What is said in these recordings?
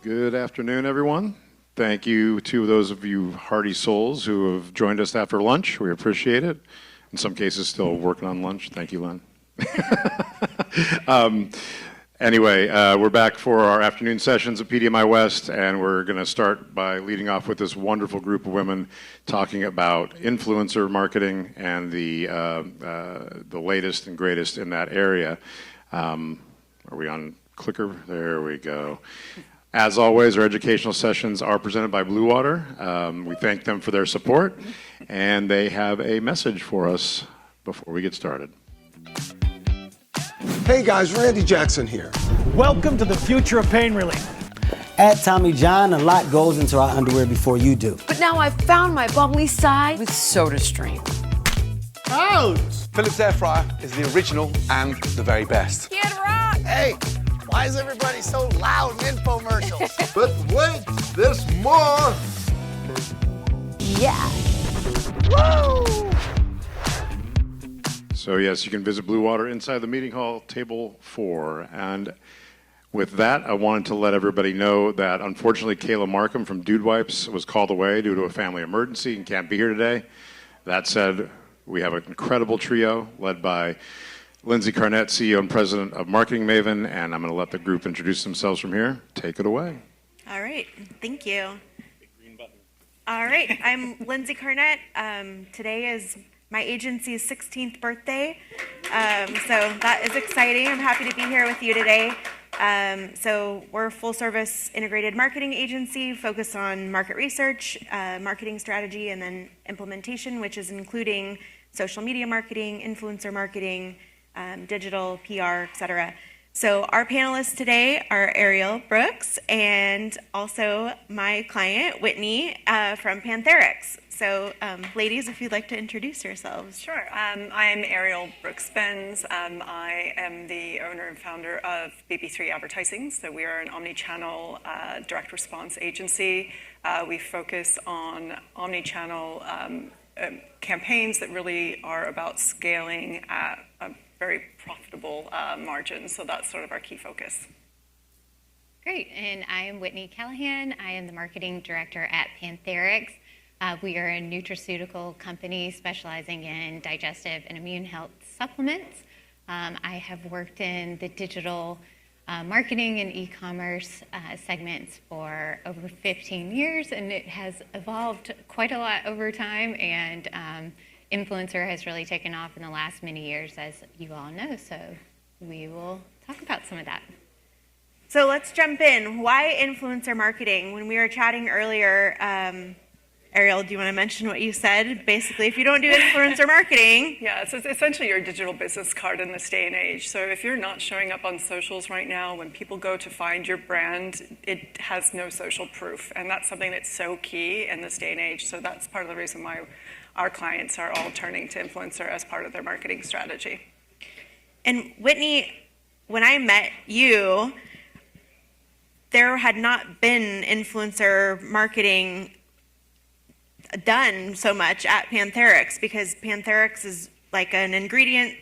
Good afternoon, everyone. Thank you to those of you hardy souls who have joined us after lunch. We appreciate it. In some cases, still working on lunch. Thank you, Len. Anyway, we're back for our afternoon sessions at PDMI West, and we're going to start by leading off with this wonderful group of women talking about influencer marketing and the latest and greatest in that area. Are we on clicker? There we go. As always, our educational sessions are presented by Blue Water. We thank them for their support, and they have a message for us before we get started. Hey guys, Randy Jackson here. Welcome to the future of pain relief. At Tommy John, a lot goes into our underwear before you do. But now I've found my bubbly side with SodaStream. Ouch! Philips Air Fryer is the original and the very best. Kid Rock! Hey, why is everybody so loud in infomercials? But wait, there's more! Yeah. Woo! So yes, you can visit Blue Water inside the meeting hall, table 4. And with that, I wanted to let everybody know that unfortunately Kayla Markham from Dude Wipes was called away due to a family emergency and can't be here today. That said, we have an incredible trio led by Lindsey, Carnett, CEO and President of Marketing Maven, and I'm going to let the group introduce themselves from here. Take it away. All right, thank you. All right, I'm Lindsey Carnett. Today is my agency's 16th birthday, so that is exciting. I'm happy to be here with you today. So we're a full-service integrated marketing agency focused on market research, marketing strategy, and then implementation, which is including social media marketing, influencer marketing, digital, PR, etc. So our panelists today are Ariel Brooks and also my client, Whitney, from PanTheryx. So ladies, if you'd like to introduce yourselves. Sure. I'm Ariel Brooks Benz. I am the owner and founder of BB3 Advertising. So we are an omni-channel direct response agency. We focus on omni-channel campaigns that really are about scaling at a very profitable margin. So that's sort of our key focus. Great, and I am Whitney Callahan. I am the marketing director at PanTheryx. We are a nutraceutical company specializing in digestive and immune health supplements. I have worked in the digital marketing and e-commerce segments for over 15 years, and it has evolved quite a lot over time, and influencer has really taken off in the last many years, as you all know, so we will talk about some of that. So let's jump in. Why influencer marketing? When we were chatting earlier, Ariel, do you want to mention what you said? Basically, if you don't do influencer marketing. Yeah, it's essentially your digital business card in this day and age. So if you're not showing up on socials right now, when people go to find your brand, it has no social proof. And that's something that's so key in this day and age. So that's part of the reason why our clients are all turning to influencer as part of their marketing strategy. And Whitney, when I met you, there had not been influencer marketing done so much at PanTheryx, because PanTheryx is like an ingredient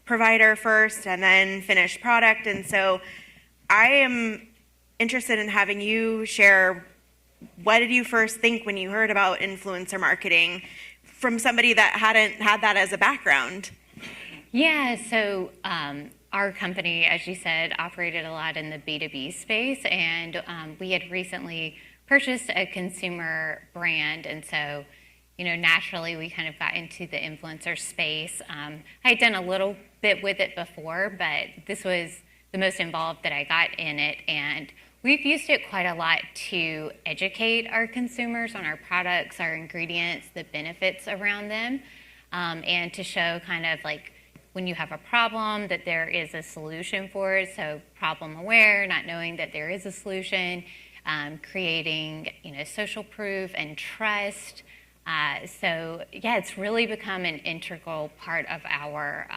provider first and then finished product. And so I am interested in having you share, what did you first think when you heard about influencer marketing from somebody that hadn't had that as a background? Yeah, so our company, as you said, operated a lot in the B2B space, and we had recently purchased a consumer brand, and so, you know, naturally we kind of got into the influencer space. I had done a little bit with it before, but this was the most involved that I got in it, and we've used it quite a lot to educate our consumers on our products, our ingredients, the benefits around them, and to show kind of like when you have a problem that there is a solution for it, so problem aware, not knowing that there is a solution, creating, you know, social proof and trust. So yeah, it's really become an integral part of our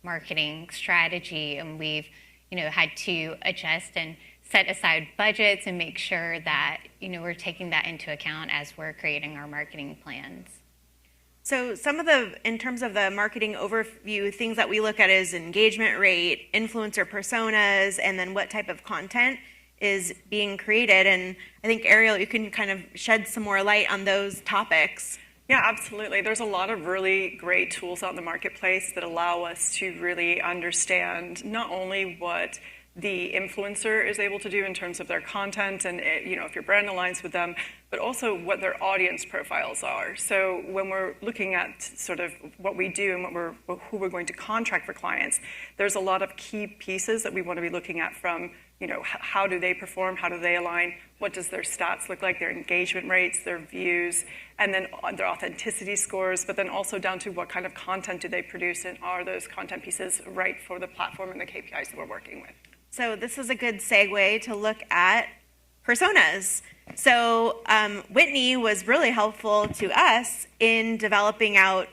marketing strategy, and we've, you know, had to adjust and set aside budgets and make sure that, you know, we're taking that into account as we're creating our marketing plans. So some of the, in terms of the marketing overview, things that we look at is engagement rate, influencer personas, and then what type of content. is being created. And I think, Ariel, you can kind of shed some more light on those topics. Yeah, absolutely. There's a lot of really great tools out in the marketplace that allow us to really understand not only what the influencer is able to do in terms of their content and, if your brand aligns with them, but also what their audience profiles are. So when we're looking at sort of what we do and who we're going to contract for clients, there's a lot of key pieces that we want to be looking at from, how do they perform, how do they align, what does their stats look like, their engagement rates, their views, and then their authenticity scores, but then also down to what kind of content do they produce, and are those content pieces right for the platform and the KPIs that we're working with. So this is a good segue to look at personas. So Whitney was really helpful to us in developing out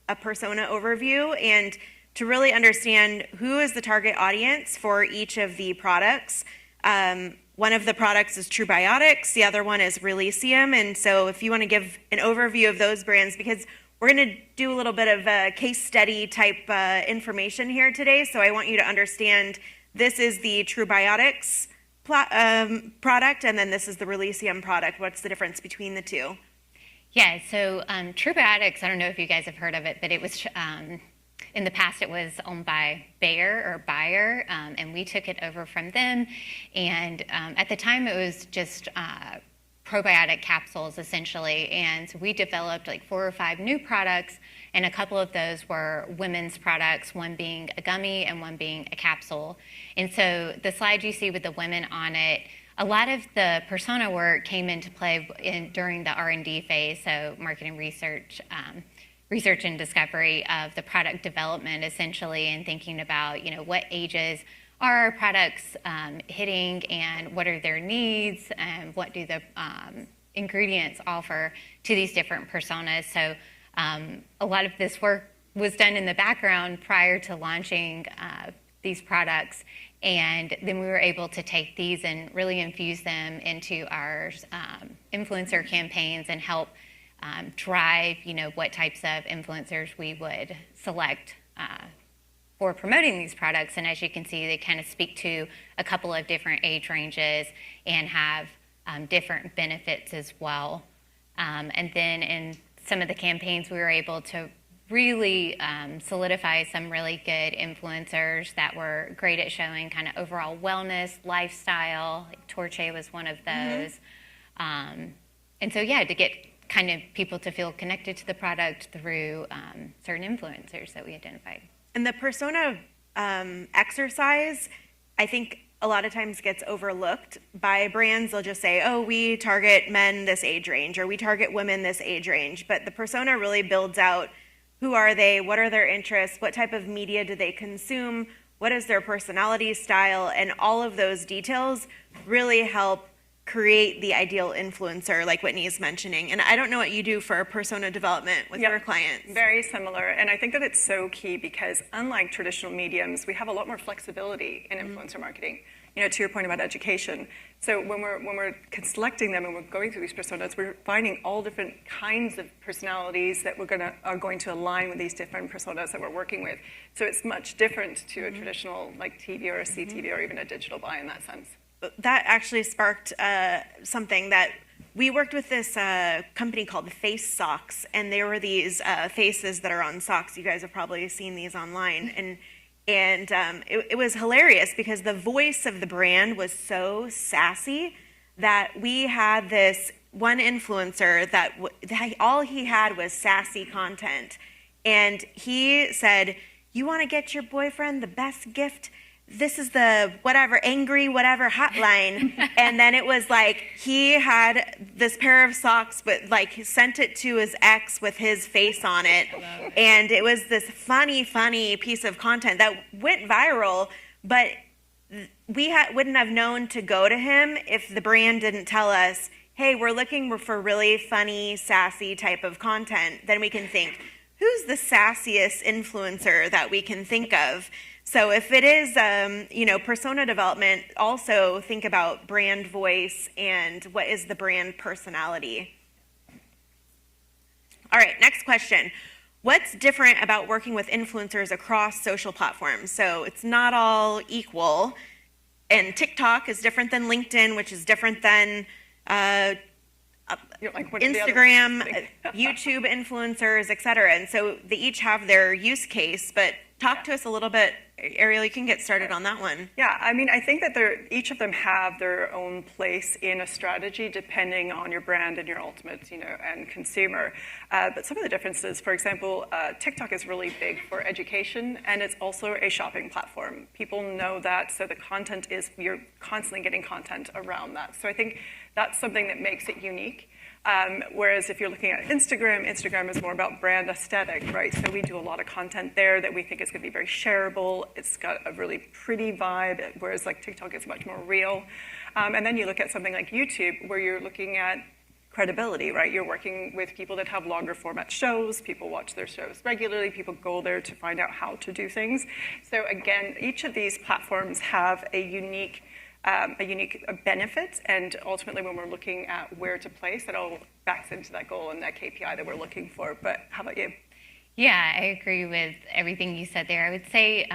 a persona overview and to really understand who is the target audience for each of the products. One of the products is TrueBiotics, the other one is Releasium. And so if you want to give an overview of those brands, because we're going to do a little bit of a case study type information here today. So I want you to understand this is the TrueBiotics product, and then this is the Releasium product. What's the difference between the two? Yeah, so TrueBiotics, I don't know if you guys have heard of it, but it was, in the past it was owned by Bayer, and we took it over from them. And at the time it was just probiotic capsules, essentially. And we developed like 4 or 5 new products, and a couple of those were women's products, one being a gummy and one being a capsule. And so the slide you see with the women on it, a lot of the persona work came into play during the R&D phase, so marketing research, research and discovery of the product development, essentially, and thinking about, what ages are our products hitting, and what are their needs, and what do the ingredients offer to these different personas. So a lot of this work was done in the background prior to launching these products, and then we were able to take these and really infuse them into our influencer campaigns and help drive, what types of influencers we would select for promoting these products. And as you can see, they kind of speak to a couple of different age ranges and have different benefits as well. And then in some of the campaigns, we were able to really solidify some really good influencers that were great at showing kind of overall wellness, lifestyle. Like Torche was one of those. And so, yeah, to get kind of people to feel connected to the product through certain influencers that we identified. And the persona exercise, I think a lot of times gets overlooked by brands. They'll just say, oh, we target men this age range, or we target women this age range. But the persona really builds out who are they, what are their interests, what type of media do they consume, what is their personality style, and all of those details really help create the ideal influencer, like Whitney is mentioning. And I don't know what you do for persona development with your clients. Very similar. And I think that it's so key because unlike traditional mediums, we have a lot more flexibility in influencer marketing, to your point about education. So when we're selecting them and we're going through these personas, we're finding all different kinds of personalities that are going to align with these different personas that we're working with. So it's much different to a traditional like TV or a CTV or even a digital buy in that sense. That actually sparked something that we worked with this company called Face Socks, and there were these faces that are on socks. You guys have probably seen these online, and it was hilarious because the voice of the brand was so sassy that we had this one influencer that all he had was sassy content, and he said, "You want to get your boyfriend the best gift? This is the whatever, angry whatever hotline." And then it was like he had this pair of socks, but like he sent it to his ex with his face on it. And it was this funny piece of content that went viral, but we wouldn't have known to go to him if the brand didn't tell us, hey, we're looking for really funny, sassy type of content. Then we can think, who's the sassiest influencer that we can think of? So if it is, persona development, also think about brand voice and what is the brand personality. All right, next question. What's different about working with influencers across social platforms? So it's not all equal. and TikTok is different than LinkedIn, which is different than Like, what are the other Instagram, ones? YouTube influencers, et cetera. And so they each have their use case, but talk to us a little bit. Ariel, you can get started on that one. Yeah, I mean, I think that each of them have their own place in a strategy depending on your brand and your ultimate, and consumer. But some of the differences, for example, TikTok is really big for education, and it's also a shopping platform. People know that, so the content you're constantly getting content around that. So I think that's something that makes it unique. Whereas if you're looking at Instagram is more about brand aesthetic, right? So we do a lot of content there that we think is going to be very shareable. It's got a really pretty vibe, whereas like TikTok is much more real. And then you look at something like YouTube, where you're looking at credibility, right? You're working with people that have longer format shows. People watch their shows regularly. People go there to find out how to do things. So again, each of these platforms have a unique benefit, and ultimately when we're looking at where to place, it all backs into that goal and that KPI that we're looking for. But how about you? Yeah, I agree with everything you said there. I would say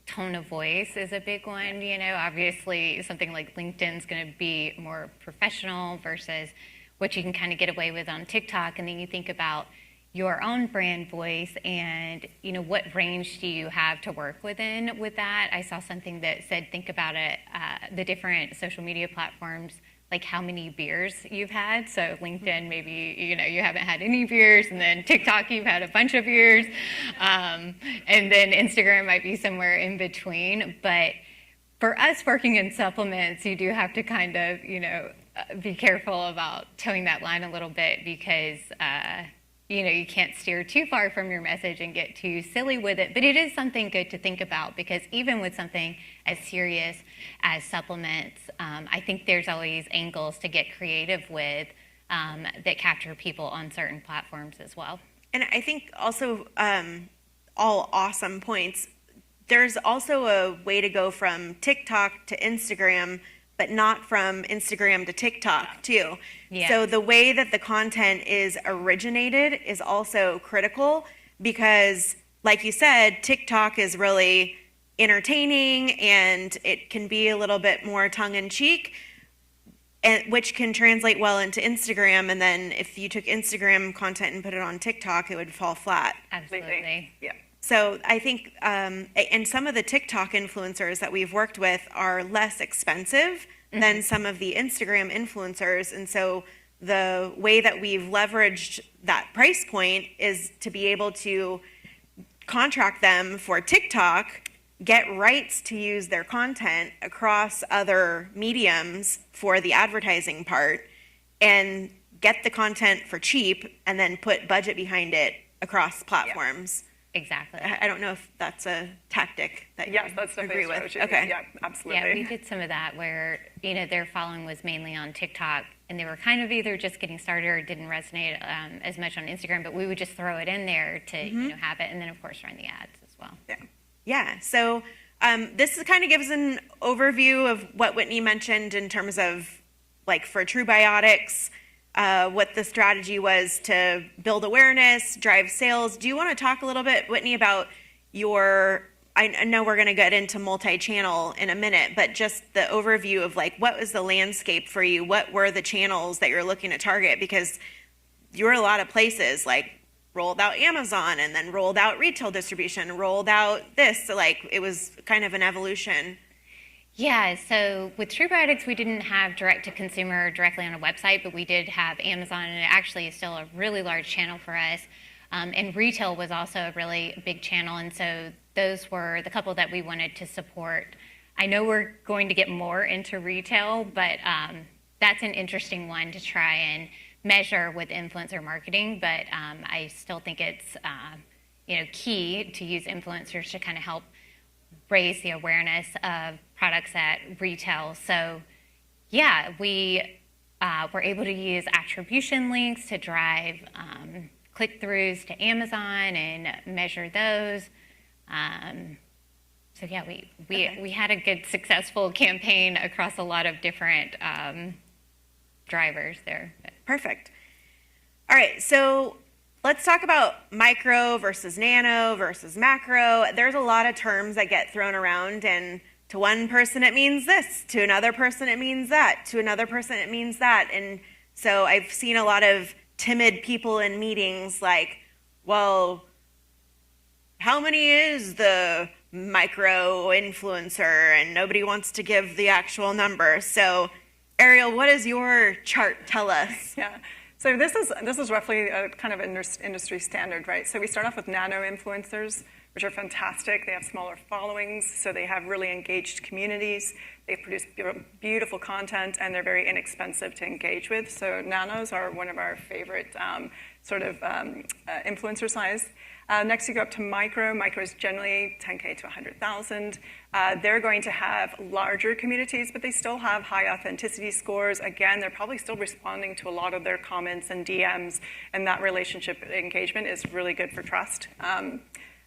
tone of voice is a big one. Obviously something like LinkedIn's going to be more professional versus what you can kind of get away with on TikTok. And then you think about your own brand voice and, what range do you have to work within with that? I saw something that said, think about it, the different social media platforms, like how many beers you've had. So LinkedIn, maybe, you haven't had any beers, and then TikTok, you've had a bunch of beers. And then Instagram might be somewhere in between. But for us working in supplements, you do have to kind of, be careful about towing that line a little bit, because you can't steer too far from your message and get too silly with it. But it is something good to think about, because even with something as serious as supplements, I think there's always angles to get creative with that capture people on certain platforms as well. And I think also, all awesome points. There's also a way to go from TikTok to Instagram, but not from Instagram to TikTok too. Yeah. So the way that the content is originated is also critical, because like you said, TikTok is really entertaining and it can be a little bit more tongue-in-cheek, and which can translate well into Instagram. And then if you took Instagram content and put it on TikTok, it would fall flat. Absolutely. Yeah. So I think, and some of the TikTok influencers that we've worked with are less expensive than some of the Instagram influencers. And so the way that we've leveraged that price point is to be able to contract them for TikTok, get rights to use their content across other mediums for the advertising part, and get the content for cheap, and then put budget behind it across platforms. Exactly. I don't know if that's a tactic that you That's agree definitely a with. strategy. Okay. Yeah, absolutely. Yeah, we did some of that where, their following was mainly on TikTok, and they were kind of either just getting started or didn't resonate as much on Instagram, but we would just throw it in there to, have it, and then of course run the ads as well. Yeah. So this kind of gives an overview of what Whitney mentioned in terms of, like, for True Biotics, what the strategy was to build awareness, drive sales. Do you want to talk a little bit, Whitney, about I know we're going to get into multi-channel in a minute, but just the overview of, like, what was the landscape for you? What were the channels that you're looking to target? Because you were a lot of places, like rolled out Amazon and then rolled out retail distribution, rolled out this. So, like, it was kind of an evolution. Yeah, so with True Biotics, we didn't have direct-to-consumer directly on a website, but we did have Amazon, and it actually is still a really large channel for us. And retail was also a really big channel, and so those were the couple that we wanted to support. I know we're going to get more into retail, but that's an interesting one to try and measure with influencer marketing, but I still think it's key to use influencers to kind of help raise the awareness of products at retail. So yeah, we were able to use attribution links to drive click-throughs to Amazon and measure those. So yeah, we had a good successful campaign across a lot of different drivers there. Perfect. All right, so let's talk about micro versus nano versus macro. There's a lot of terms that get thrown around, and to one person it means this, to another person it means that, to another person it means that. And so I've seen a lot of timid people in meetings like, well, how many is the micro influencer? And nobody wants to give the actual number. So Ariel, what does your chart tell us? Yeah. So this is roughly a kind of industry standard, right? So we start off with nano influencers, which are fantastic. They have smaller followings, so they have really engaged communities. They produce beautiful content, and they're very inexpensive to engage with. So nanos are one of our favorite influencer size. Next, you go up to micro. Micro is generally 10K to 100,000. They're going to have larger communities, but they still have high authenticity scores. Again, they're probably still responding to a lot of their comments and DMs, and that relationship engagement is really good for trust.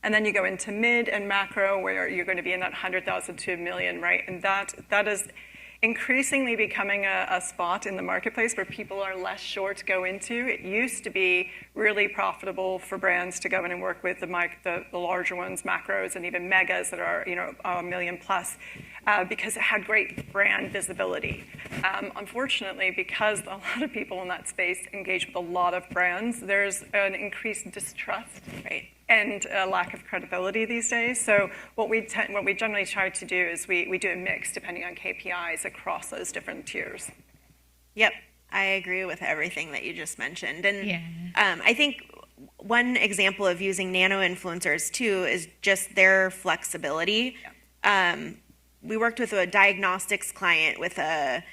And then you go into mid and macro, where you're going to be in that 100,000 to 1 million, right? And that is increasingly becoming a spot in the marketplace where people are less sure to go into. It used to be really profitable for brands to go in and work with the larger ones, macros, and even megas that are 1 million plus, because it had great brand visibility. Unfortunately, because a lot of people in that space engage with a lot of brands, there's an increased distrust, right, and a lack of credibility these days. So what we generally try to do is we do a mix depending on KPIs across those different tiers. Yep, I agree with everything that you just mentioned. And I think one example of using nano influencers too is just their flexibility. Yeah. We worked with a diagnostics client with a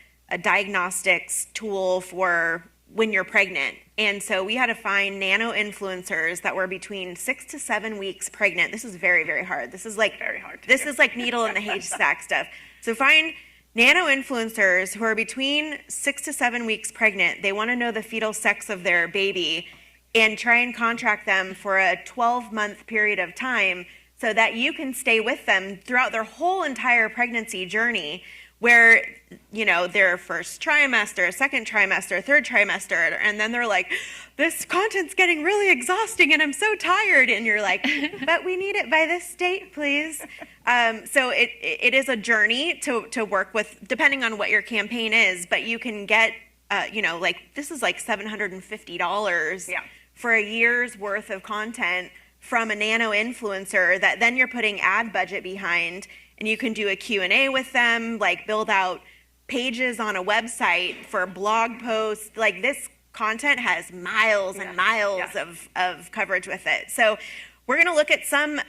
diagnostics tool for when you're pregnant. And so we had to find nano influencers that were between 6 to 7 weeks pregnant. This is very, very hard. This is like very hard. This is like needle in the haystack stuff. So find nano influencers who are between 6 to 7 weeks pregnant. They want to know the fetal sex of their baby and try and contract them for a 12-month period of time so that you can stay with them throughout their whole entire pregnancy journey, where, their first trimester, second trimester, third trimester, and then they're like, this content's getting really exhausting and I'm so tired. And you're like, but we need it by this date, please. So it is a journey to work with, depending on what your campaign is, but you can get, this is like $750 for a year's worth of content from a nano influencer that then you're putting ad budget behind. And you can do a Q&A with them, like build out pages on a website for blog posts. Like this content has miles and miles of coverage with it. So we're going to look at some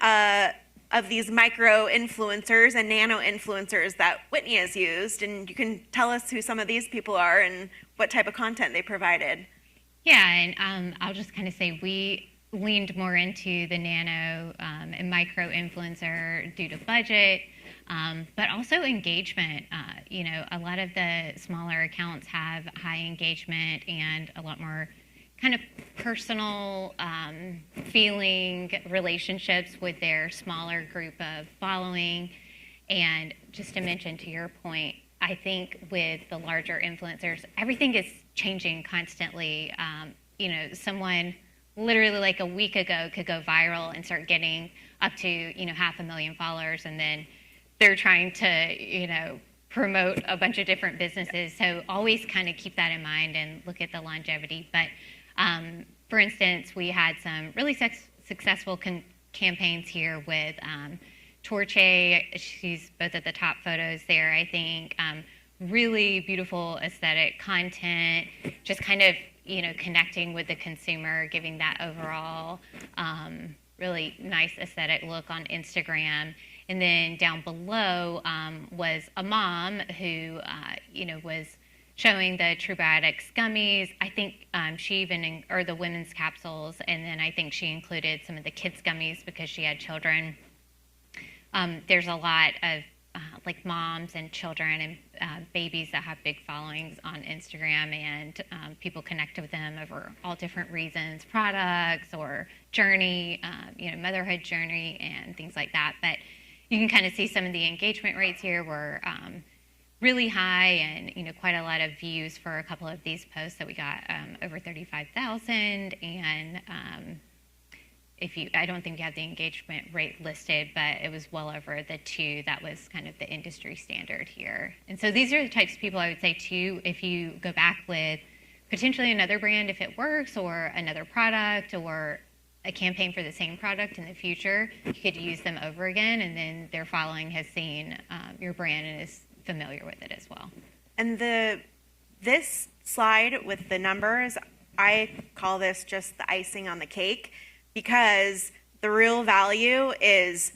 of these micro influencers and nano influencers that Whitney has used. And you can tell us who some of these people are and what type of content they provided. Yeah, and I'll just kind of say we leaned more into the nano and micro influencer due to budget. But also engagement. A lot of the smaller accounts have high engagement and a lot more kind of personal feeling relationships with their smaller group of following. And just to mention to your point, I think with the larger influencers, everything is changing constantly. Someone literally like a week ago could go viral and start getting up to 500,000 followers, and then they're trying to, promote a bunch of different businesses. So always kind of keep that in mind and look at the longevity. But for instance, we had some really successful campaigns here with Torche. She's both at the top photos there, I think. Really beautiful aesthetic content, just kind of, connecting with the consumer, giving that overall really nice aesthetic look on Instagram. And then down below was a mom who, was showing the Trubiotics gummies. I think she even, or the women's capsules, and then I think she included some of the kids' gummies because she had children. There's a lot of like moms and children and babies that have big followings on Instagram, and people connect with them over all different reasons, products or journey, motherhood journey and things like that. But you can kind of see some of the engagement rates here were really high, and quite a lot of views for a couple of these posts that we got, over 35,000, and I don't think we have the engagement rate listed, but it was well over the 2. That was kind of the industry standard here. And so these are the types of people I would say too, if you go back with potentially another brand, if it works, or another product, or a campaign for the same product in the future, you could use them over again, and then their following has seen your brand and is familiar with it as well. And this slide with the numbers, I call this just the icing on the cake, because the real value is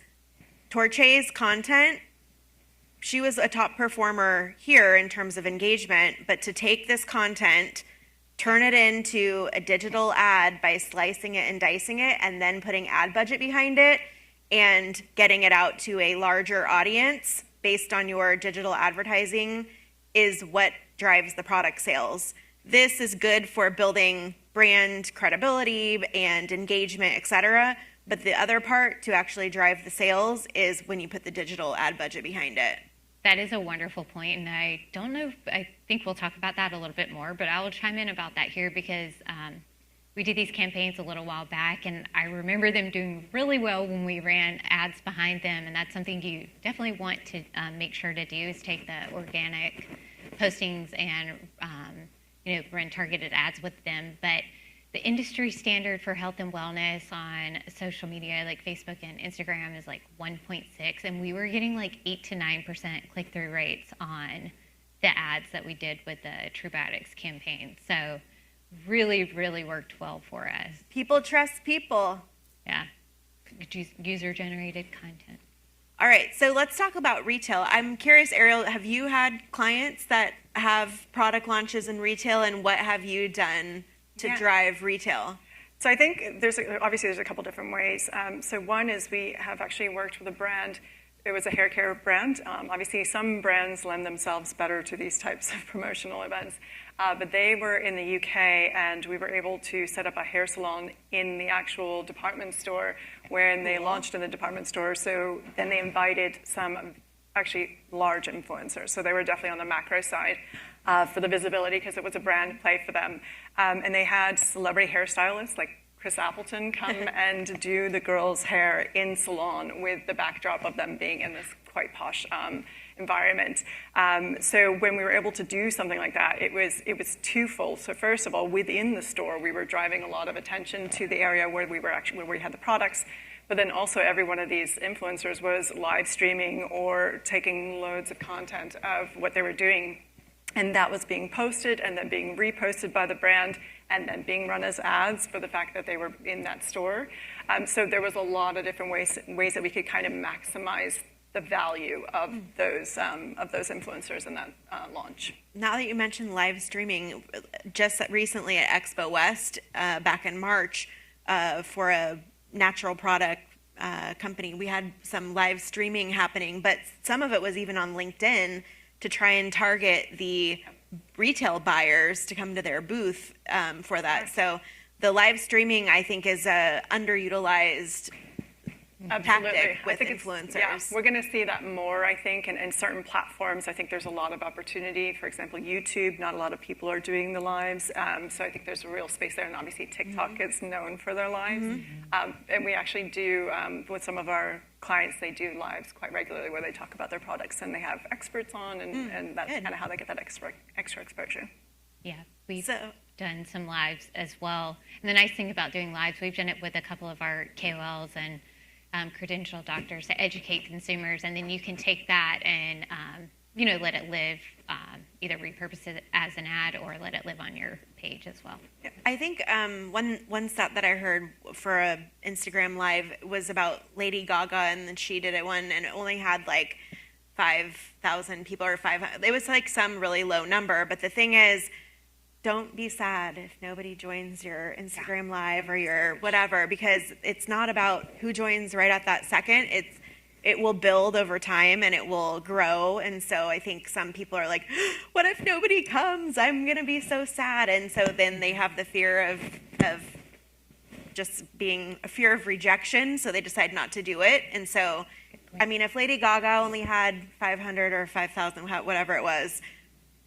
Torche's content. She was a top performer here in terms of engagement, but to take this content, turn it into a digital ad by slicing it and dicing it, and then putting ad budget behind it and getting it out to a larger audience based on your digital advertising is what drives the product sales. This is good for building brand credibility and engagement, etc. But the other part to actually drive the sales is when you put the digital ad budget behind it. That is a wonderful point, and I think we'll talk about that a little bit more, but I will chime in about that here because we did these campaigns a little while back, and I remember them doing really well when we ran ads behind them, and that's something you definitely want to make sure to do, is take the organic postings and run targeted ads with them. But the industry standard for health and wellness on social media like Facebook and Instagram is like 1.6, and we were getting like 8 to 9% click-through rates on the ads that we did with the TrueBiotics campaign. So really, really worked well for us. People trust people. Yeah, user-generated content. All right, so let's talk about retail. I'm curious, Ariel, have you had clients that have product launches in retail, and what have you done to drive retail? So I think there's a couple different ways. So one is we have actually worked with a brand. It was a hair care brand. Obviously, some brands lend themselves better to these types of promotional events. But they were in the UK, and we were able to set up a hair salon in the actual department store when they launched in the department store. So then they invited some actually large influencers. So they were definitely on the macro side for the visibility, because it was a brand play for them. And they had celebrity hairstylists like Chris Appleton come and do the girls' hair in salon with the backdrop of them being in this quite posh environment. So when we were able to do something like that, it was twofold. So first of all, within the store, we were driving a lot of attention to the area where we had the products. But then also every one of these influencers was live streaming or taking loads of content of what they were doing. And that was being posted and then being reposted by the brand and then being run as ads for the fact that they were in that store. So there was a lot of different ways that we could kind of maximize the value of those influencers in that launch. Now that you mentioned live streaming, just recently at Expo West back in March for a natural product company, we had some live streaming happening, but some of it was even on LinkedIn to try and target the retail buyers to come to their booth for that. So the live streaming, I think, is a underutilized tactic with influencers. Yeah, we're going to see that more, I think, and certain platforms. I think there's a lot of opportunity. For example, YouTube, not a lot of people are doing the lives. So I think there's a real space there. And obviously, TikTok is known for their lives. And we actually do, with some of our clients, they do lives quite regularly where they talk about their products and they have experts on, and that's kind of how they get that extra exposure. Yeah, we've done some lives as well. And the nice thing about doing lives, we've done it with a couple of our KOLs and credentialed doctors to educate consumers, and then you can take that and let it live, either repurpose it as an ad or let it live on your page as well. I think one stat that I heard for a Instagram live was about Lady Gaga, and then she did it one, and it only had like 5,000 people or 500. It was like some really low number. But the thing is, don't be sad if nobody joins your Instagram live or your whatever, because it's not about who joins right at that second. It will build over time and it will grow. And so I think some people are like, what if nobody comes? I'm going to be so sad. And so then they have the fear of just being a fear of rejection. So they decide not to do it. And so, I mean, if Lady Gaga only had 500 or 5,000, whatever it was,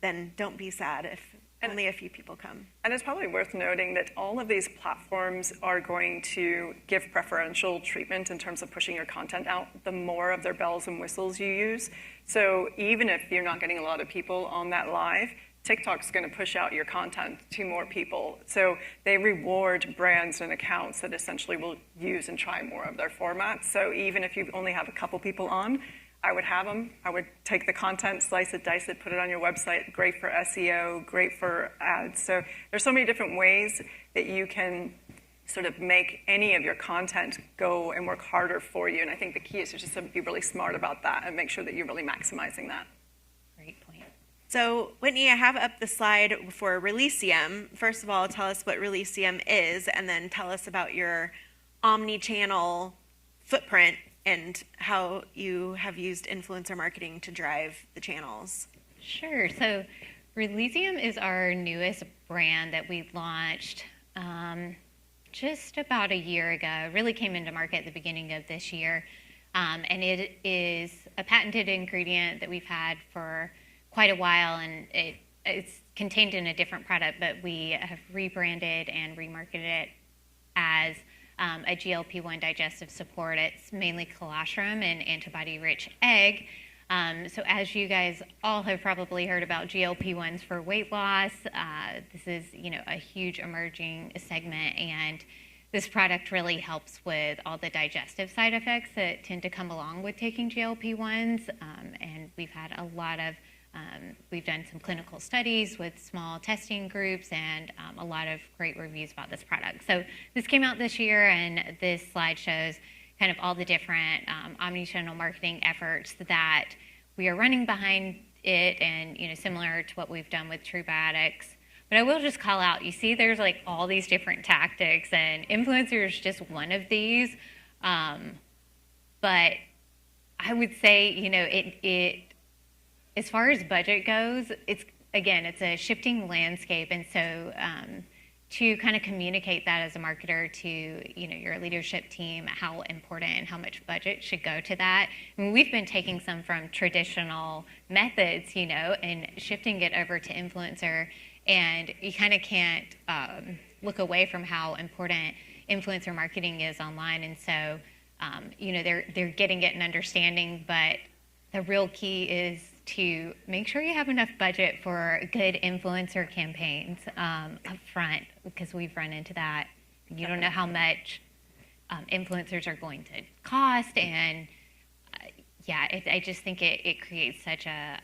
then don't be sad if only a few people come. And it's probably worth noting that all of these platforms are going to give preferential treatment in terms of pushing your content out, the more of their bells and whistles you use. So even if you're not getting a lot of people on that live, TikTok's going to push out your content to more people. So they reward brands and accounts that essentially will use and try more of their formats. So even if you only have a couple people on, I would have them. I would take the content, slice it, dice it, put it on your website. Great for SEO, great for ads. So there's so many different ways that you can sort of make any of your content go and work harder for you. And I think the key is to just be really smart about that and make sure that you're really maximizing that. Great point. So, Whitney, I have up the slide for Releasium. First of all, tell us what Releasium is, and then tell us about your omni-channel footprint and how you have used influencer marketing to drive the channels. Sure. So Releasium is our newest brand that we launched just about a year ago. It really came into market at the beginning of this year. And it is a patented ingredient that we've had for quite a while, and it's contained in a different product, but we have rebranded and remarketed it as a GLP-1 digestive support. It's mainly colostrum and antibody-rich egg. So as you guys all have probably heard about GLP-1s for weight loss, this is a huge emerging segment, and this product really helps with all the digestive side effects that tend to come along with taking GLP-1s. And we've had a lot of we've done some clinical studies with small testing groups and a lot of great reviews about this product. So this came out this year, and this slide shows kind of all the different omnichannel marketing efforts that we are running behind it, and similar to what we've done with TrueBiotics. But I will just call out, you see there's like all these different tactics, and influencer is just one of these. But I would say, it as far as budget goes, it's a shifting landscape, and so to kind of communicate that as a marketer to your leadership team, how important and how much budget should go to that. I mean, we've been taking some from traditional methods, and shifting it over to influencer, and you kind of can't look away from how important influencer marketing is online. And so they're getting it and understanding, but the real key is to make sure you have enough budget for good influencer campaigns up front, because we've run into that. You don't know how much influencers are going to cost, and I just think it creates such a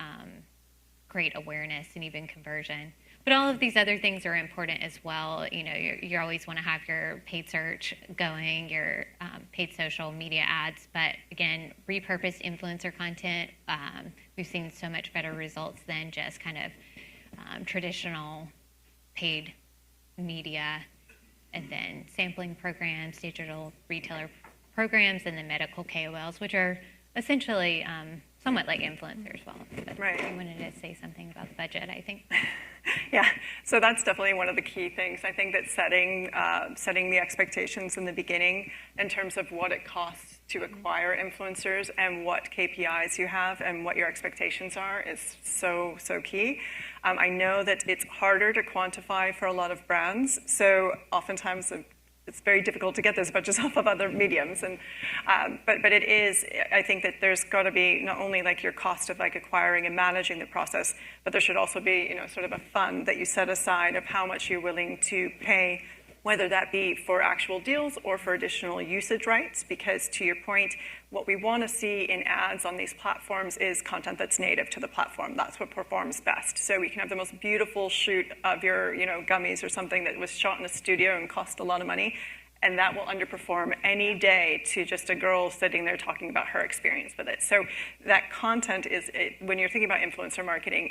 great awareness and even conversion. But all of these other things are important as well. You always want to have your paid search going, your paid social media ads. But again, repurposed influencer content, we've seen so much better results than just kind of traditional paid media. And then sampling programs, digital retailer programs, and the medical KOLs, which are essentially somewhat like influencers. Well, right. I wanted to say something about the budget, I think. Yeah, so that's definitely one of the key things. I think that setting the expectations in the beginning in terms of what it costs to acquire influencers and what KPIs you have and what your expectations are is so key. I know that it's harder to quantify for a lot of brands, so oftentimes it's very difficult to get those budgets off of other mediums, and but it is. I think that there's got to be not only like your cost of like acquiring and managing the process, but there should also be sort of a fund that you set aside of how much you're willing to pay, whether that be for actual deals or for additional usage rights. Because to your point, what we want to see in ads on these platforms is content that's native to the platform. That's what performs best. So we can have the most beautiful shoot of your gummies or something that was shot in a studio and cost a lot of money, and that will underperform any day to just a girl sitting there talking about her experience with it. So that content is, when you're thinking about influencer marketing,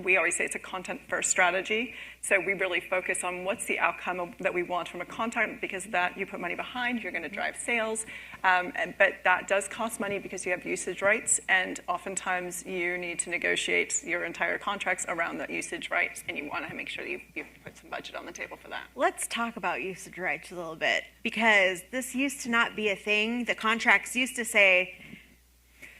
we always say it's a content-first strategy. So we really focus on what's the outcome that we want from a content, because that you put money behind, you're going to drive sales. But that does cost money because you have usage rights, and oftentimes you need to negotiate your entire contracts around that usage rights, and you want to make sure that you put some budget on the table for that. Let's talk about usage rights a little bit, because this used to not be a thing. The contracts used to say,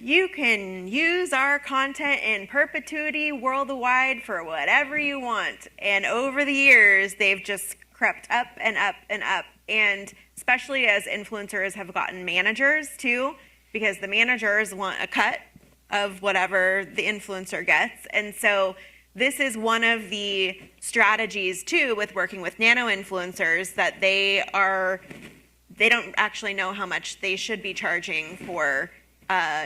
you can use our content in perpetuity worldwide for whatever you want. And over the years, they've just crept up and up and up. And especially as influencers have gotten managers too, because the managers want a cut of whatever the influencer gets. And so this is one of the strategies too with working with nano influencers, that they don't actually know how much they should be charging for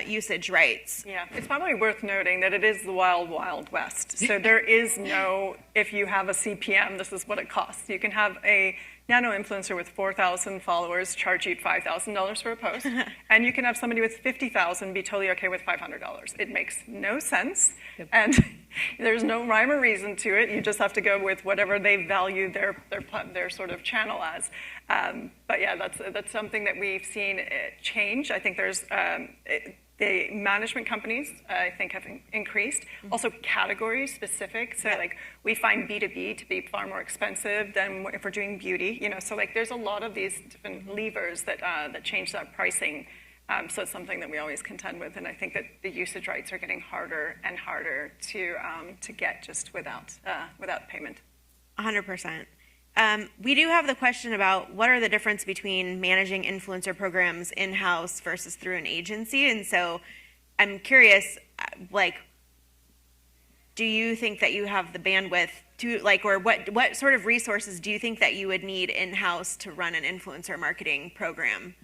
usage rights. Yeah, it's probably worth noting that it is the wild, wild west. So there is no, if you have a CPM, this is what it costs. You can have a nano influencer with 4,000 followers charge you $5,000 for a post, and you can have somebody with 50,000 be totally okay with $500. It makes no sense, and there's no rhyme or reason to it. You just have to go with whatever they value their sort of channel as. But yeah, that's something that we've seen change. I think there's the management companies, I think, have increased. Also category specific. So like we find B2B to be far more expensive than if we're doing beauty. So like there's a lot of these different levers that change that pricing. So it's something that we always contend with, and I think that the usage rights are getting harder and harder to get just without payment. 100%. We do have the question about what are the difference between managing influencer programs in-house versus through an agency. And so I'm curious, like, do you think that you have the bandwidth to, like, or what sort of resources do you think that you would need in-house to run an influencer marketing program?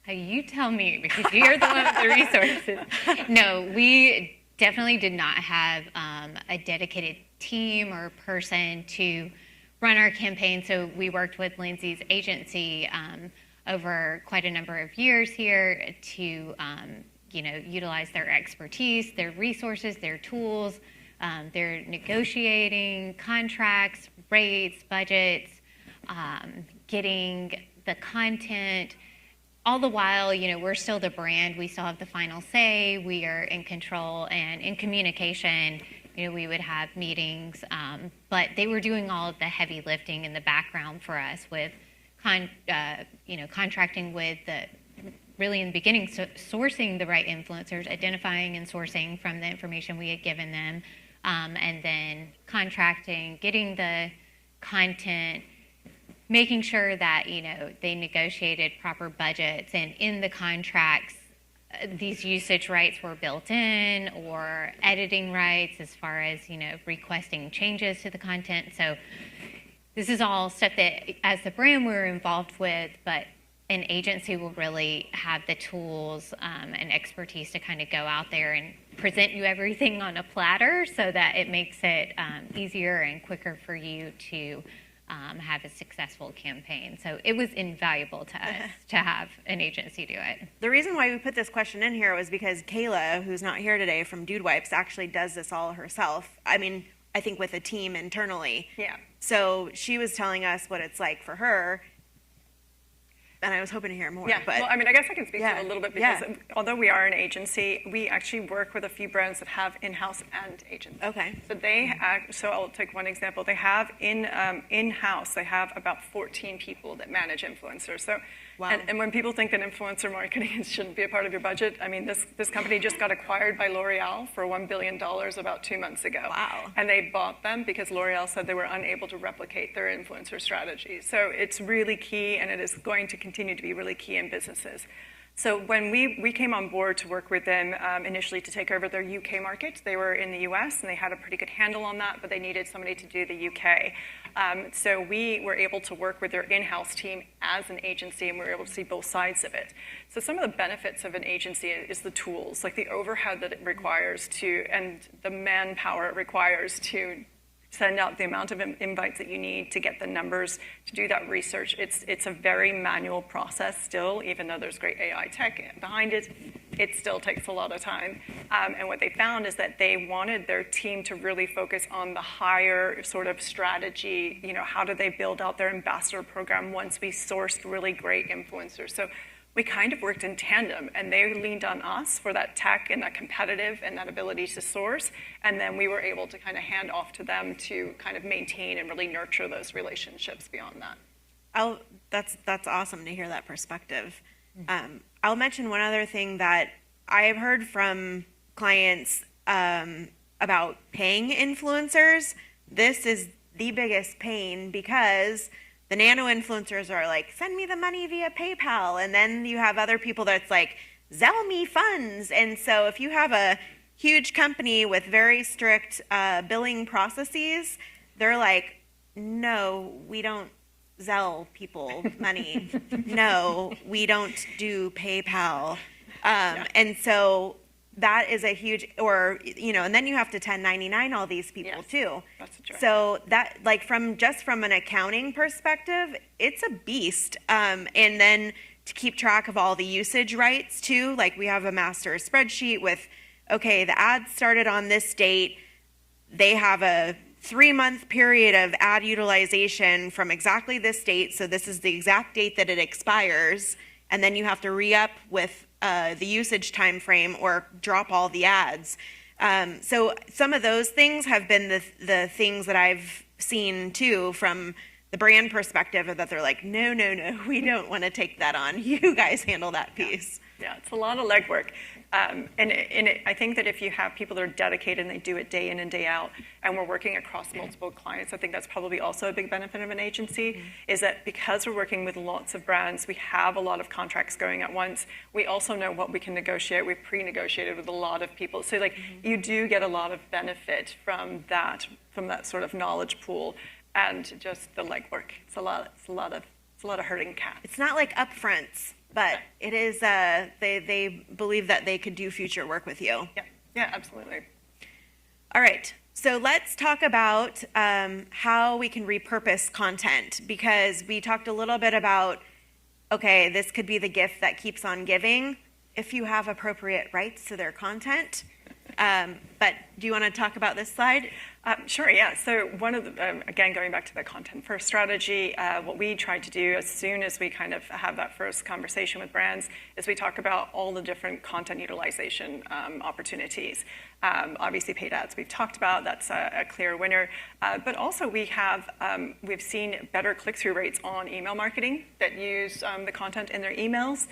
You tell me, because you're the one with the resources. No, we definitely did not have a dedicated team or person to run our campaign. So we worked with Lindsey's agency over quite a number of years here to utilize their expertise, their resources, their tools, their negotiating contracts, rates, budgets, getting the content. All the while, we're still the brand. We still have the final say. We are in control and in communication. We would have meetings, but they were doing all of the heavy lifting in the background for us with, contracting with really in the beginning, sourcing the right influencers, identifying and sourcing from the information we had given them, and then contracting, getting the content, making sure that, they negotiated proper budgets, and in the contracts, these usage rights were built in, or editing rights as far as, requesting changes to the content. So this is all stuff that as the brand we're involved with, but an agency will really have the tools and expertise to kind of go out there and present you everything on a platter so that it makes it easier and quicker for you to have a successful campaign. So it was invaluable to us to have an agency do it. The reason why we put this question in here was because Kayla, who's not here today from Dude Wipes, actually does this all herself. I mean, I think with a team internally. Yeah. So she was telling us what it's like for her, and I was hoping to hear more. Yeah, but well, I guess I can speak to it a little bit, because although we are an agency, we actually work with a few brands that have in-house and agency. Okay. So so I'll take one example. They have in-house, they have about 14 people that manage influencers. So, wow. And when people think that influencer marketing shouldn't be a part of your budget, I mean, this company just got acquired by L'Oreal for $1 billion about 2 months ago. Wow. And they bought them because L'Oreal said they were unable to replicate their influencer strategy. So it's really key, and it is going to continue to be really key in businesses. So when we came on board to work with them initially to take over their UK market, they were in the US and they had a pretty good handle on that, but they needed somebody to do the UK. So we were able to work with their in-house team as an agency, and we were able to see both sides of it. So some of the benefits of an agency is the tools, like the overhead that it requires to, and the manpower it requires to send out the amount of invites that you need to get the numbers, to do that research. It's a very manual process still, even though there's great AI tech behind it. It still takes a lot of time. And what they found is that they wanted their team to really focus on the higher sort of strategy, how do they build out their ambassador program once we sourced really great influencers. So we kind of worked in tandem, and they leaned on us for that tech and that competitive and that ability to source, and then we were able to kind of hand off to them to kind of maintain and really nurture those relationships beyond that. That's awesome to hear that perspective. I'll mention one other thing that I have heard from clients about paying influencers. This is the biggest pain because the nano influencers are like, send me the money via PayPal. And then you have other people that's like, Zelle me funds. And so if you have a huge company with very strict billing processes, they're like, no, we don't Zelle people money. No, we don't do PayPal. And so that is a huge, or, and then you have to 1099 all these people too. That's true. So that, like, from an accounting perspective, it's a beast. And then to keep track of all the usage rights too, like we have a master spreadsheet with, okay, the ad started on this date. They have a 3-month period of ad utilization from exactly this date. So this is the exact date that it expires. And then you have to re-up with the usage time frame or drop all the ads. So some of those things have been the things that I've seen too from the brand perspective, that they're like, no, we don't want to take that on. You guys handle that piece. Yeah, it's a lot of legwork. I think that if you have people that are dedicated and they do it day in and day out, and we're working across multiple clients, I think that's probably also a big benefit of an agency, is that because we're working with lots of brands, we have a lot of contracts going at once. We also know what we can negotiate. We've pre-negotiated with a lot of people. So you do get a lot of benefit from that sort of knowledge pool and just the legwork. It's a lot of herding cats. It's not like upfronts. But it is, they believe that they could do future work with you. Yeah, absolutely. All right, so let's talk about how we can repurpose content, because we talked a little bit about, okay, this could be the gift that keeps on giving if you have appropriate rights to their content. But do you want to talk about this slide? Sure, yeah. So one of the, again, going back to the content first strategy, what we try to do as soon as we kind of have that first conversation with brands is we talk about all the different content utilization opportunities. Obviously paid ads we've talked about, that's a clear winner. But also we've seen better click-through rates on email marketing that use the content in their emails.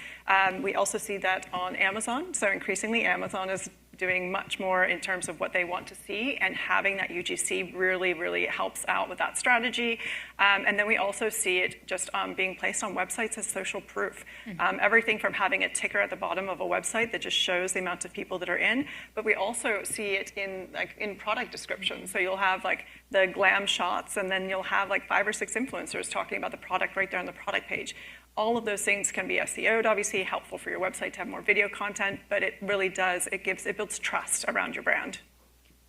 We also see that on Amazon. So increasingly Amazon is doing much more in terms of what they want to see, and having that UGC really, really helps out with that strategy. And then we also see it just being placed on websites as social proof. Everything from having a ticker at the bottom of a website that just shows the amount of people that are in, but we also see it in product descriptions. So you'll have like the glam shots, and then you'll have like 5 or 6 influencers talking about the product right there on the product page. All of those things can be SEO'd, obviously helpful for your website to have more video content, but it really does, it builds trust around your brand.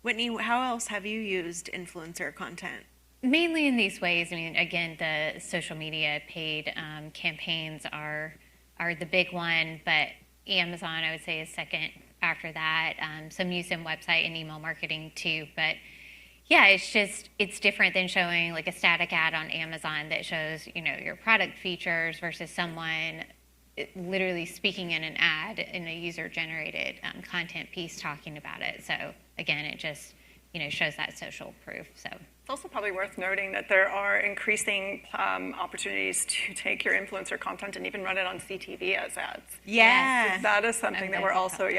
Whitney, how else have you used influencer content? Mainly in these ways. I mean, again, the social media paid campaigns are the big one, but Amazon, I would say, is second after that. Some use in website and email marketing too, but yeah, it's different than showing like a static ad on Amazon that shows, your product features versus someone literally speaking in an ad in a user-generated content piece talking about it. So again, it just, shows that social proof. So it's also probably worth noting that there are increasing opportunities to take your influencer content and even run it on CTV as ads. Yeah. So that is something that we're also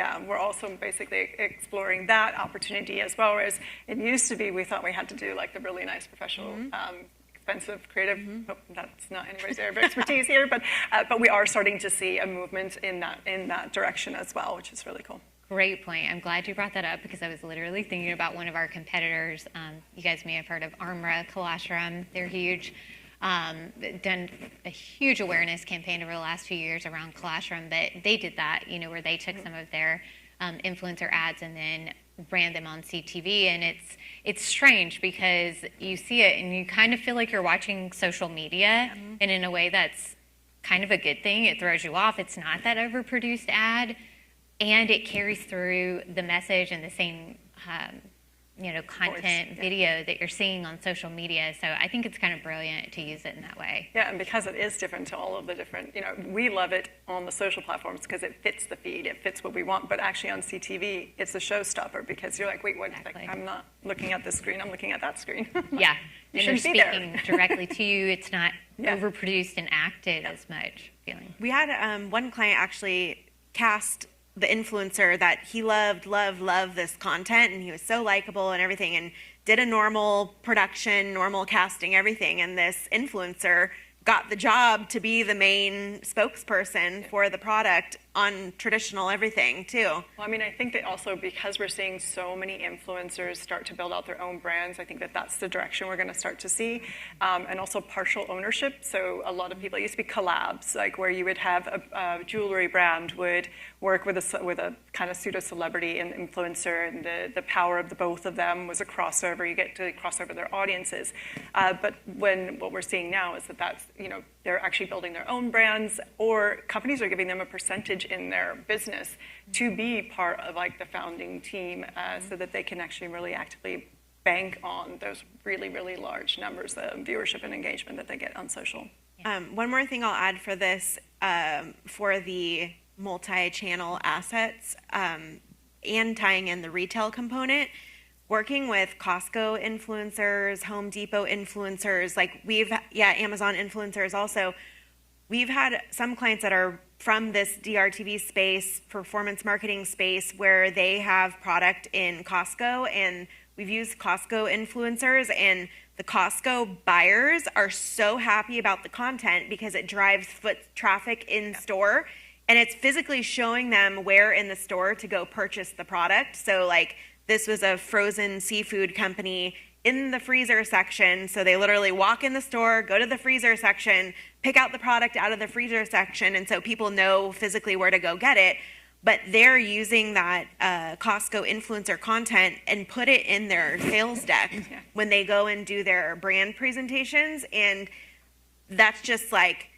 basically exploring that opportunity as well. Whereas it used to be, we thought we had to do like the really nice professional, expensive, creative. Oh, that's not anybody's area of expertise here, but we are starting to see a movement in that direction as well, which is really cool. Great point. I'm glad you brought that up because I was literally thinking about one of our competitors. You guys may have heard of Armra Colostrum. They're huge. Done a huge awareness campaign over the last few years around colostrum, but they did that, where they took some of their influencer ads and then ran them on CTV, and it's strange because you see it and you kind of feel like you're watching social media, and in a way that's kind of a good thing. It throws you off. It's not that overproduced ad, and it carries through the message and the same content video that you're seeing on social media. So I think it's kind of brilliant to use it in that way. Yeah, and because it is different to all of the different, we love it on the social platforms because it fits the feed, it fits what we want, but actually on CTV, it's a showstopper because you're like, wait, what? Exactly. I'm not looking at this screen, I'm looking at that screen. Yeah, You and they're shouldn't be there. speaking directly to you. It's not overproduced and acted as much feeling. We had one client actually cast the influencer that he loved this content, and he was so likable and everything, and did a normal production, normal casting, everything. And this influencer got the job to be the main spokesperson for the product on traditional everything too. Well, I mean, I think that also because we're seeing so many influencers start to build out their own brands, I think that that's the direction we're going to start to see. And also partial ownership. So a lot of people, it used to be collabs, like where you would have a jewelry brand would work with a kind of pseudo-celebrity and influencer, and the power of the both of them was a crossover. You get to cross over their audiences. But what we're seeing now is that's, they're actually building their own brands, or companies are giving them a percentage in their business to be part of like the founding team, so that they can actually really actively bank on those really, really large numbers of viewership and engagement that they get on social. One more thing I'll add for this, for the multi-channel assets, and tying in the retail component, working with Costco influencers, Home Depot influencers, like Amazon influencers also. We've had some clients that are from this DRTV space, performance marketing space, where they have product in Costco, and we've used Costco influencers, and the Costco buyers are so happy about the content because it drives foot traffic in store, and it's physically showing them where in the store to go purchase the product. So like, this was a frozen seafood company in the freezer section. So they literally walk in the store, go to the freezer section, pick out the product out of the freezer section. And so people know physically where to go get it. But they're using that Costco influencer content and put it in their sales deck when they go and do their brand presentations. And that's just like,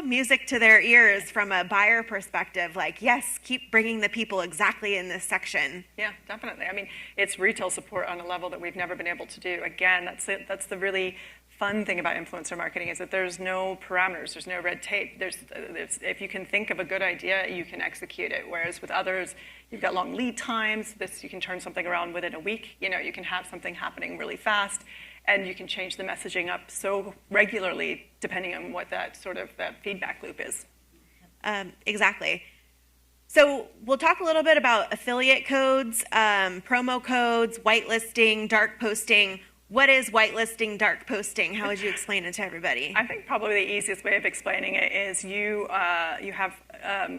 music to their ears from a buyer perspective. Like, yes, keep bringing the people exactly in this section. Yeah, definitely. I mean, it's retail support on a level that we've never been able to do. Again, that's the really fun thing about influencer marketing, is that there's no parameters, there's no red tape. There's if you can think of a good idea, you can execute it. Whereas with others, you've got long lead times. You can turn something around within a week. You can have something happening really fast. And you can change the messaging up so regularly, depending on what that feedback loop is. Exactly. So we'll talk a little bit about affiliate codes, promo codes, whitelisting, dark posting. What is whitelisting, dark posting? How would you explain it to everybody? I think probably the easiest way of explaining it is you have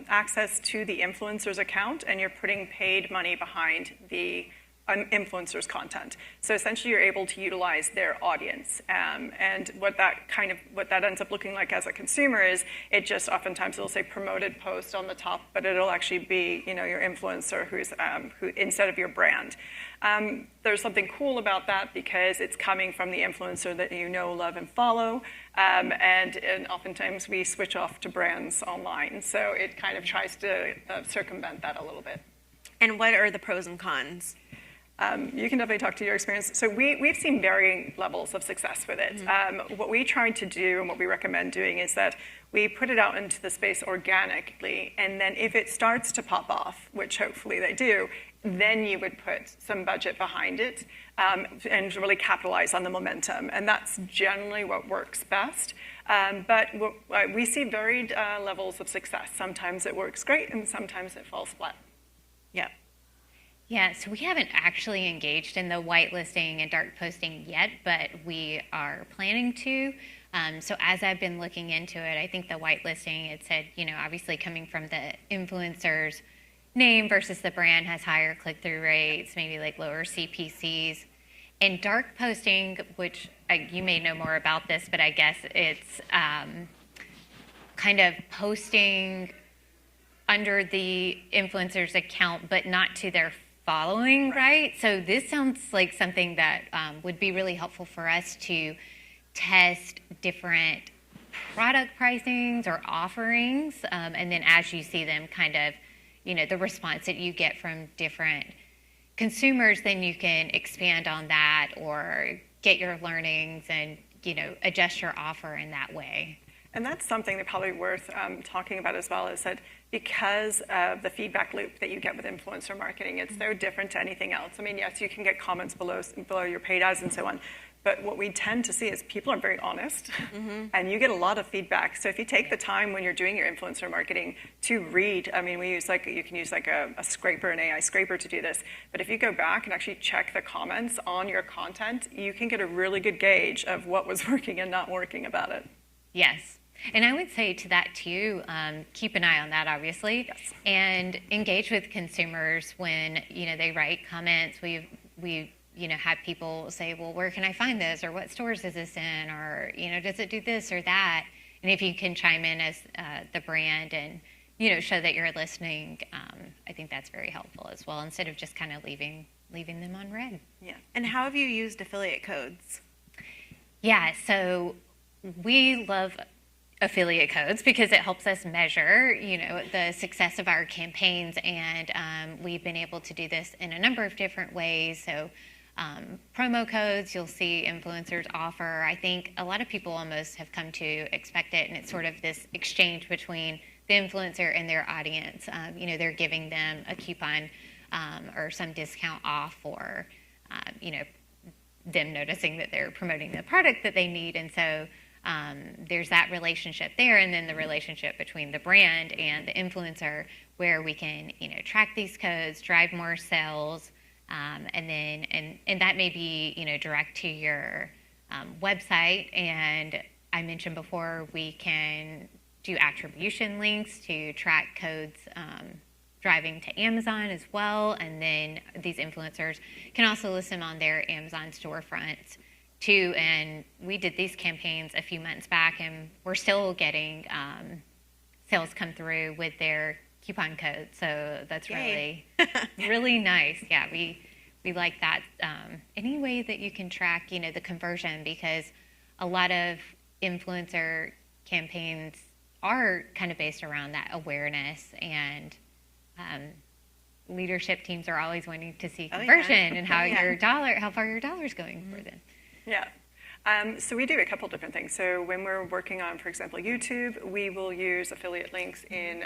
access to the influencer's account, and you're putting paid money behind the influencers' content. So essentially, you're able to utilize their audience, and what that ends up looking like as a consumer is it just oftentimes it'll say promoted post on the top, but it'll actually be your influencer who instead of your brand. There's something cool about that because it's coming from the influencer that you know, love, and follow, and oftentimes we switch off to brands online. So it kind of tries to circumvent that a little bit. And what are the pros and cons? You can definitely talk to your experience. So we've seen varying levels of success with it. What we try to do and what we recommend doing is that we put it out into the space organically, and then if it starts to pop off, which hopefully they do, then you would put some budget behind it and really capitalize on the momentum. And that's generally what works best. But we see varied levels of success. Sometimes it works great, and sometimes it falls flat. Yeah. Yeah, so we haven't actually engaged in the whitelisting and dark posting yet, but we are planning to. So as I've been looking into it, I think the whitelisting, it said, obviously coming from the influencer's name versus the brand has higher click-through rates, maybe like lower CPCs. And dark posting, which you may know more about this, but I guess it's kind of posting under the influencer's account, but not to their following, right? So this sounds like something that would be really helpful for us to test different product pricings or offerings, and then as you see them kind of, the response that you get from different consumers, then you can expand on that or get your learnings and, adjust your offer in that way. And that's something that probably worth talking about as well, is that because of the feedback loop that you get with influencer marketing, it's so different to anything else. I mean, yes, you can get comments below your paid ads and so on, But what we tend to see is people are very honest, and you get a lot of feedback. So if you take the time when you're doing your influencer marketing to read, I mean, you can use like a scraper, an AI scraper to do this. But if you go back and actually check the comments on your content, you can get a really good gauge of what was working and not working about it. Yes. And I would say to that too, keep an eye on that, obviously, Yes. and engage with consumers when, they write comments. We have people say, well, where can I find this? Or what stores is this in? Or, does it do this or that? And if you can chime in as the brand and, show that you're listening, I think that's very helpful as well, instead of just kind of leaving them on red. Yeah. And how have you used affiliate codes? Yeah, so we love affiliate codes because it helps us measure, the success of our campaigns, and we've been able to do this in a number of different ways. So promo codes, you'll see influencers offer. I think a lot of people almost have come to expect it, and it's sort of this exchange between the influencer and their audience. They're giving them a coupon or some discount off for, them noticing that they're promoting the product that they need. And so there's that relationship there, and then the relationship between the brand and the influencer, where we can, track these codes, drive more sales, and that may be, direct to your website. And I mentioned before, we can do attribution links to track codes driving to Amazon as well, and then these influencers can also list them on their Amazon storefronts too. And we did these campaigns a few months back, and we're still getting sales come through with their coupon code. So that's really, really nice. Yeah, we like that. Any way that you can track, the conversion, because a lot of influencer campaigns are kind of based around that awareness, and leadership teams are always wanting to see conversion and how how far your dollar's going for them. Yeah. So we do a couple different things. So when we're working on, for example, YouTube, we will use affiliate links in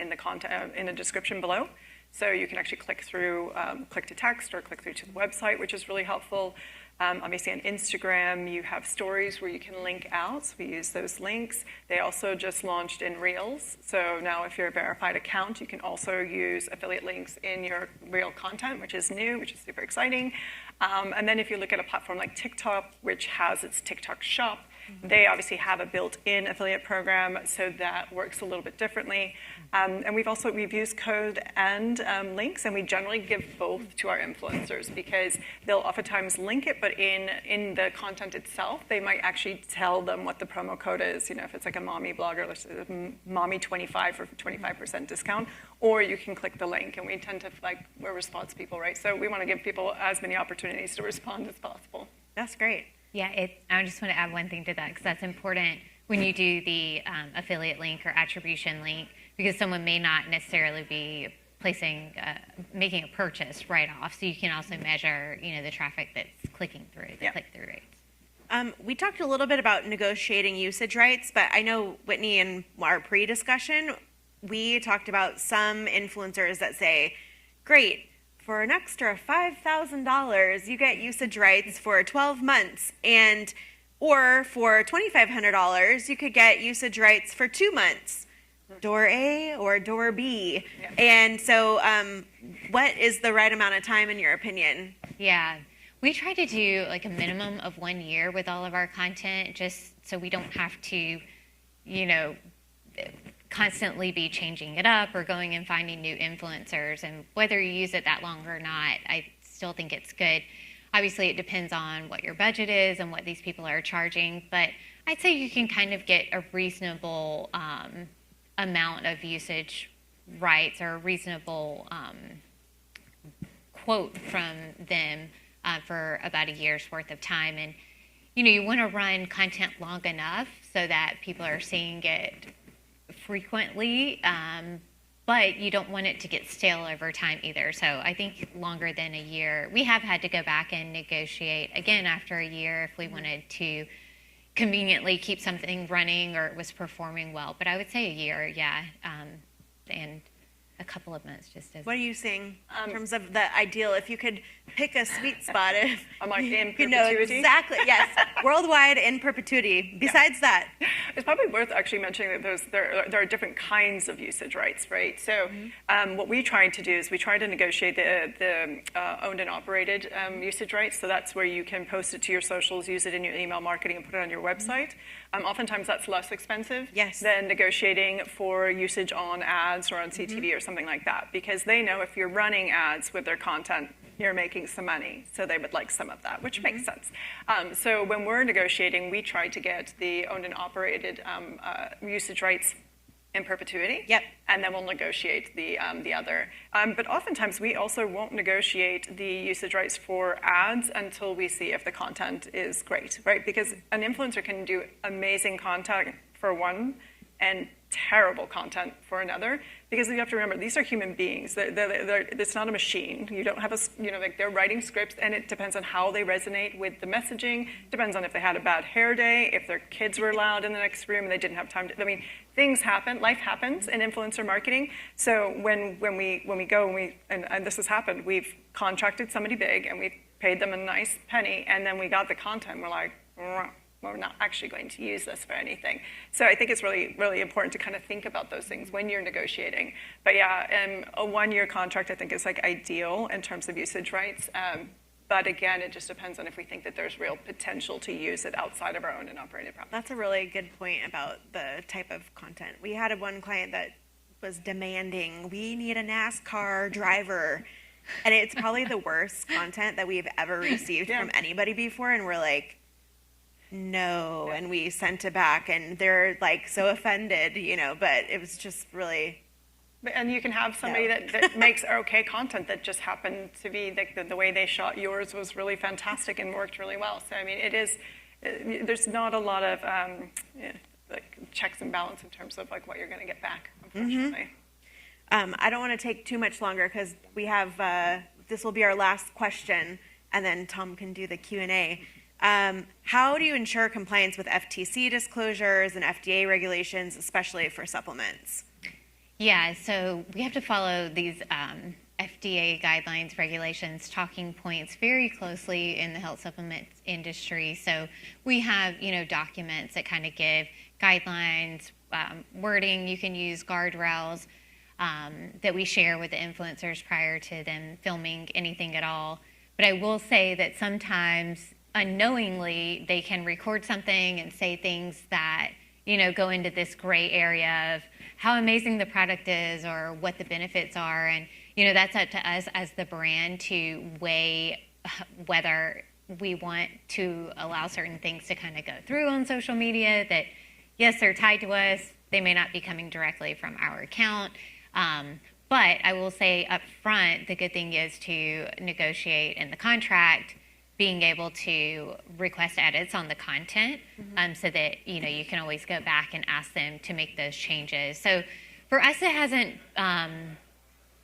the content in the description below. So you can actually click to text or click through to the website, which is really helpful. Obviously on Instagram, you have stories where you can link out. So we use those links. They also just launched in Reels. So now if you're a verified account, you can also use affiliate links in your Reel content, which is new, which is super exciting. And then if you look at a platform like TikTok, which has its TikTok shop, they obviously have a built-in affiliate program, so that works a little bit differently. And we've used code and links, and we generally give both to our influencers, because they'll oftentimes link it, but in the content itself, they might actually tell them what the promo code is. If it's like a mommy blogger, let's say mommy 25 for 25% discount, or you can click the link. And we tend to, we're response people, right? So we want to give people as many opportunities to respond as possible. That's great. Yeah, I just want to add one thing to that, because that's important when you do the affiliate link or attribution link, because someone may not necessarily be making a purchase right off. So you can also measure, the traffic that's clicking through, the click-through rates. We talked a little bit about negotiating usage rights, but I know, Whitney, in our pre-discussion, we talked about some influencers that say, great, for an extra $5,000, you get usage rights for 12 months, or for $2,500, you could get usage rights for 2 months, door A or door B. Yeah. And so what is the right amount of time in your opinion? Yeah, we try to do a minimum of 1 year with all of our content, just so we don't have to, constantly be changing it up or going and finding new influencers. And whether you use it that long or not, I still think it's good. Obviously, it depends on what your budget is and what these people are charging, but I'd say you can kind of get a reasonable amount of usage rights, or a reasonable quote from them for about a year's worth of time. And you want to run content long enough so that people are seeing it frequently, but you don't want it to get stale over time either. So I think longer than a year. We have had to go back and negotiate again after a year if we wanted to conveniently keep something running or it was performing well. But I would say a year, yeah. And a couple of months just as. What are you seeing in terms of the ideal? If you could pick a sweet spot, if I'm like in you know perpetuity? exactly, yes, worldwide in perpetuity. Besides that, It's probably worth actually mentioning that there are different kinds of usage rights, right? So what we try to do is we try to negotiate the owned and operated usage rights. So that's where you can post it to your socials, use it in your email marketing, and put it on your website. Oftentimes that's less expensive than negotiating for usage on ads or on CTV or something like that, because they know if you're running ads with their content, you're making some money, so they would like some of that, which makes sense. So when we're negotiating, we try to get the owned and operated usage rights in perpetuity. Yep. And then we'll negotiate the other. But oftentimes we also won't negotiate the usage rights for ads until we see if the content is great, right? Because an influencer can do amazing content for one and terrible content for another, because you have to remember, these are human beings. It's not a machine. You don't have like they're writing scripts, and it depends on how they resonate with the messaging. Depends on if they had a bad hair day, if their kids were loud in the next room and they didn't have time to, I mean, things happen, life happens in influencer marketing. So when we go and this has happened, we've contracted somebody big and we've paid them a nice penny, and then we got the content, we're like, we're not actually going to use this for anything. So I think it's really, really important to kind of think about those things when you're negotiating. But yeah, a one-year contract I think is like ideal in terms of usage rights. But again, it just depends on if we think that there's real potential to use it outside of our owned and operated property. that's a really good point about the type of content. We had one client that was demanding, we need a NASCAR driver. And it's probably the worst content that we've ever received from anybody before. And we're like, no, and we sent it back, and they're like so offended, but it was just really. And you can have somebody that makes okay content that just happened to be the way they shot yours was really fantastic and worked really well. So I mean, there's not a lot of like checks and balance in terms of like what you're going to get back, unfortunately. I don't want to take too much longer because we have this will be our last question, and then Tom can do the Q&A. How do you ensure compliance with FTC disclosures and FDA regulations, especially for supplements? Yeah, so we have to follow these FDA guidelines, regulations, talking points very closely in the health supplements industry. So we have, documents that kind of give guidelines, wording. You can use guardrails that we share with the influencers prior to them filming anything at all. But I will say that sometimes unknowingly, they can record something and say things that, go into this gray area of how amazing the product is or what the benefits are. And, that's up to us as the brand to weigh whether we want to allow certain things to kind of go through on social media that, yes, they're tied to us. They may not be coming directly from our account. But I will say up front, the good thing is to negotiate in the contract being able to request edits on the content so that, you can always go back and ask them to make those changes. So for us, it hasn't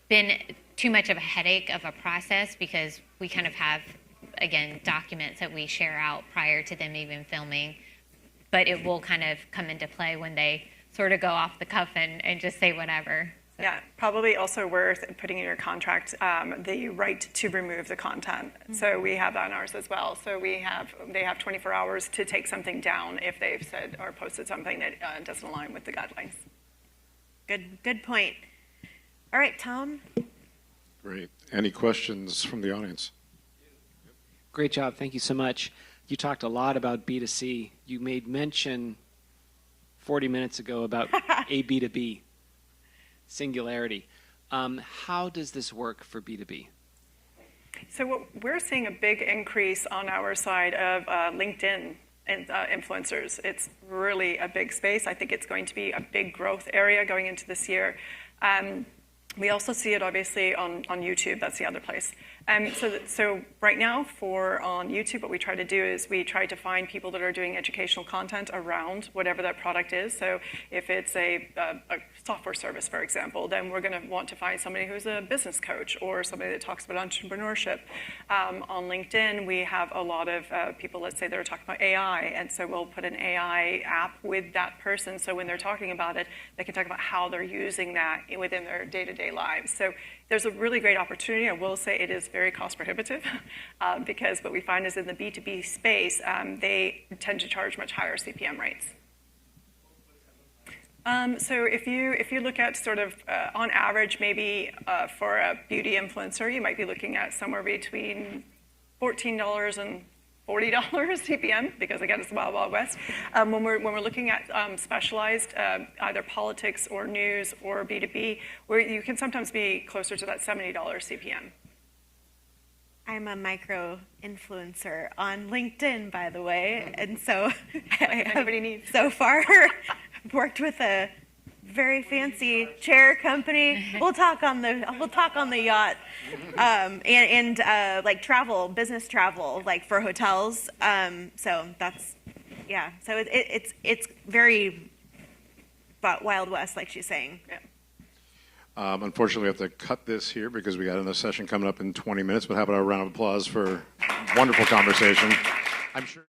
been too much of a headache of a process because we kind of have, again, documents that we share out prior to them even filming. But it will kind of come into play when they sort of go off the cuff and just say whatever. Yeah, probably also worth putting in your contract the right to remove the content. So we have that on ours as well. So they have 24 hours to take something down if they've said or posted something that doesn't align with the guidelines. Good point. All right, Tom. Great. Any questions from the audience? Great job. Thank you so much. You talked a lot about B2C. You made mention 40 minutes ago about a B2B. Singularity. How does this work for B2B? So we're seeing a big increase on our side of LinkedIn and influencers. It's really a big space. I think it's going to be a big growth area going into this year. We also see it obviously on YouTube. That's the other place. So right now on YouTube, what we try to do is we try to find people that are doing educational content around whatever that product is. So if it's a software service, for example, then we're going to want to find somebody who's a business coach or somebody that talks about entrepreneurship. On LinkedIn, we have a lot of people, let's say, that are talking about AI, and so we'll put an AI app with that person, so when they're talking about it, they can talk about how they're using that within their day-to-day lives. So there's a really great opportunity. I will say it is very cost prohibitive because what we find is in the B2B space, they tend to charge much higher CPM rates. So if you look at sort of on average, maybe for a beauty influencer, you might be looking at somewhere between $14 and $40 CPM, because again, it's the Wild Wild West. When we're looking at specialized either politics or news or B2B, where you can sometimes be closer to that $70 CPM. I'm a micro influencer on LinkedIn, by the way, and so I have so far worked with a very fancy chair company. We'll talk on the yacht, and like business travel, like for hotels. So that's, yeah. So it's very Wild West, like she's saying. Yeah. Unfortunately, we have to cut this here because we got another session coming up in 20 minutes. But how about a round of applause for wonderful conversation? I'm sure.